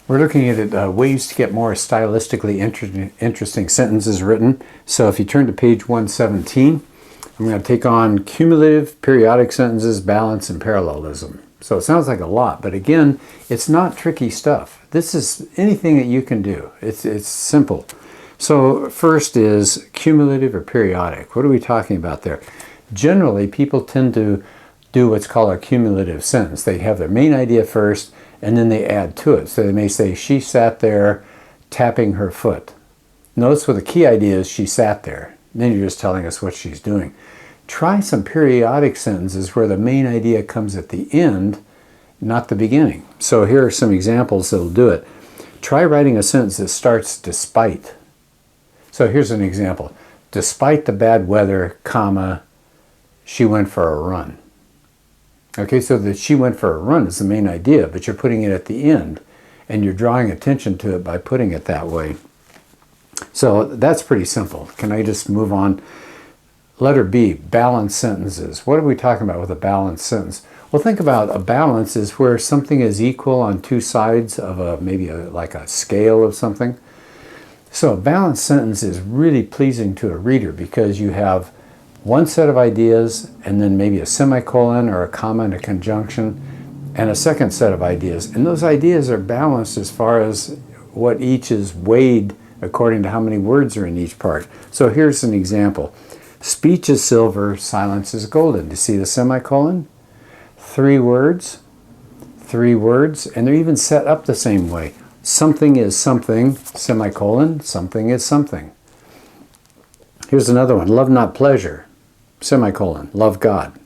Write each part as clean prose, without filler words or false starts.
We're looking at ways to get more stylistically interesting sentences written. So if you turn to page 117, I'm going to take on cumulative, periodic sentences, balance, and parallelism. So it sounds like a lot, but again, it's not tricky stuff. This is anything that you can do. It's simple. So first is cumulative or periodic. What are we talking about there? Generally, people tend to do what's called a cumulative sentence. They have their main idea first, and then they add to it. So they may say, she sat there tapping her foot. Notice what the key idea is, she sat there. Then you're just telling us what she's doing. Try some periodic sentences where the main idea comes at the end, not the beginning. So here are some examples that'll do it. Try writing a sentence that starts despite. So here's an example. Despite the bad weather, comma, she went for a run. Okay, so that she went for a run is the main idea, but you're putting it at the end, and you're drawing attention to it by putting it that way. So that's pretty simple. Can I just move on? Letter B, balanced sentences. What are we talking about with a balanced sentence? Well, think about a balance is where something is equal on two sides of like a scale of something. So a balanced sentence is really pleasing to a reader because you have one set of ideas and then maybe a semicolon or a comma and a conjunction and a second set of ideas. And those ideas are balanced as far as what each is weighed according to how many words are in each part. So here's an example. Speech is silver, silence is golden. Do you see the semicolon? Three words, and they're even set up the same way. Something is something, semicolon, something is something. Here's another one. Love not pleasure, semicolon, love God.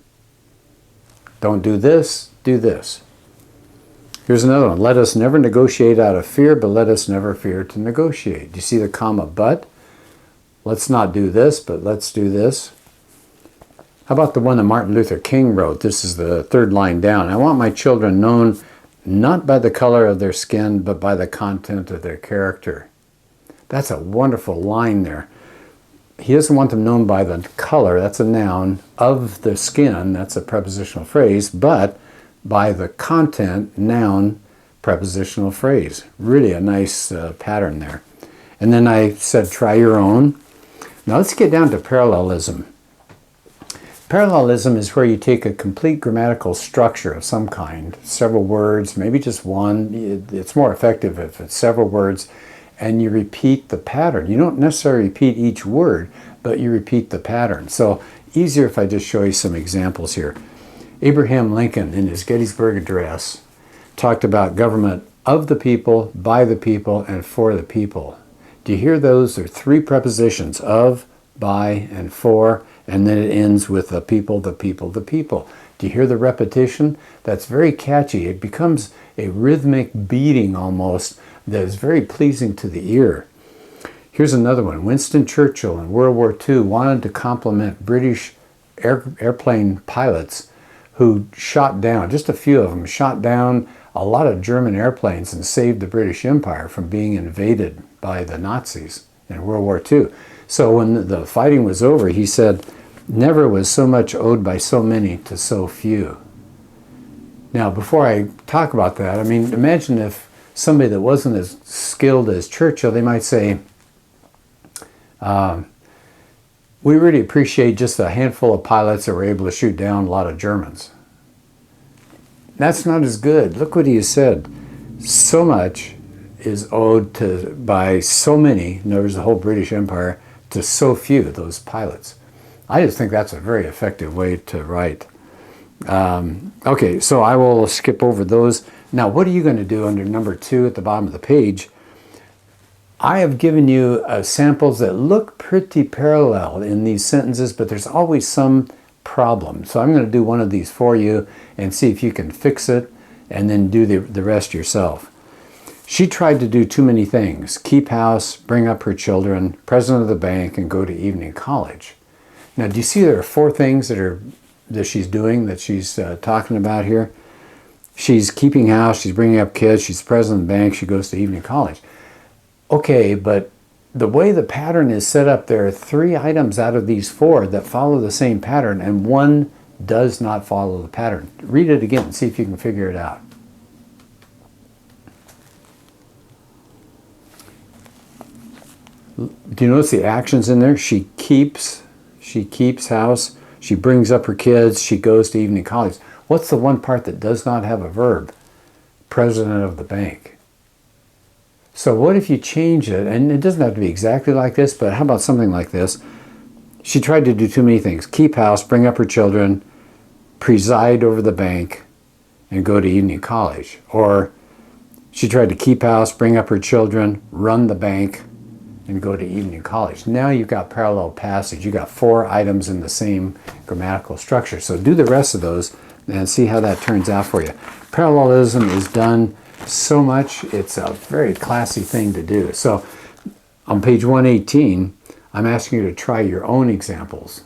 Don't do this, do this. Here's another one. Let us never negotiate out of fear, but let us never fear to negotiate. Do you see the comma but? Let's not do this, but let's do this. How about the one that Martin Luther King wrote? This is the third line down. I want my children known not by the color of their skin, but by the content of their character. That's a wonderful line there. He doesn't want them known by the color, that's a noun, of the skin, that's a prepositional phrase, but by the content, noun, prepositional phrase. Really a nice pattern there. And then I said try your own. Now let's get down to parallelism. Parallelism is where you take a complete grammatical structure of some kind, several words, maybe just one. It's more effective if it's several words, and you repeat the pattern. You don't necessarily repeat each word, but you repeat the pattern. So easier if I just show you some examples here. Abraham Lincoln, in his Gettysburg Address, talked about government of the people, by the people, and for the people. Do you hear those? There are three prepositions, of, by, and for, and then it ends with the people, the people, the people. Do you hear the repetition? That's very catchy. It becomes a rhythmic beating almost that is very pleasing to the ear. Here's another one. Winston Churchill in World War II wanted to compliment British airplane pilots who shot down, just a few of them, shot down a lot of German airplanes and saved the British Empire from being invaded by the Nazis in World War II. So when the fighting was over, he said, never was so much owed by so many to so few. Now, before I talk about that, I mean, imagine if somebody that wasn't as skilled as Churchill, they might say, we really appreciate just a handful of pilots that were able to shoot down a lot of Germans. That's not as good. Look what he said. So much is owed to by so many, in other words, the whole British Empire, to so few, those pilots. I just think that's a very effective way to write. Okay, so I will skip over those. Now, what are you going to do under number 2 at the bottom of the page? I have given you samples that look pretty parallel in these sentences, but there's always some problem. So I'm going to do one of these for you and see if you can fix it and then do the rest yourself. She tried to do too many things. Keep house, bring up her children, president of the bank, and go to evening college. Now, do you see there are 4 things that she's doing, that she's talking about here? She's keeping house, she's bringing up kids, she's president of the bank, she goes to evening college. Okay, but the way the pattern is set up, there are 3 items out of these 4 that follow the same pattern, and one does not follow the pattern. Read it again and see if you can figure it out. Do you notice the actions in there? She keeps house, she brings up her kids, she goes to evening college. What's the one part that does not have a verb? President of the bank. So what if you change it, and it doesn't have to be exactly like this, but how about something like this? She tried to do too many things. Keep house, bring up her children, preside over the bank, and go to evening college. Or she tried to keep house, bring up her children, run the bank, and go to evening college. Now you've got parallel passage. You've got 4 items in the same grammatical structure. So do the rest of those and see how that turns out for you. Parallelism is done so much. It's a very classy thing to do. So on page 118, I'm asking you to try your own examples.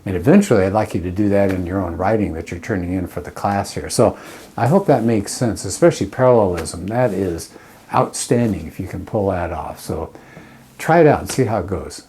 And eventually I'd like you to do that in your own writing that you're turning in for the class here. So I hope that makes sense, especially parallelism. That is outstanding if you can pull that off. So try it out and see how it goes.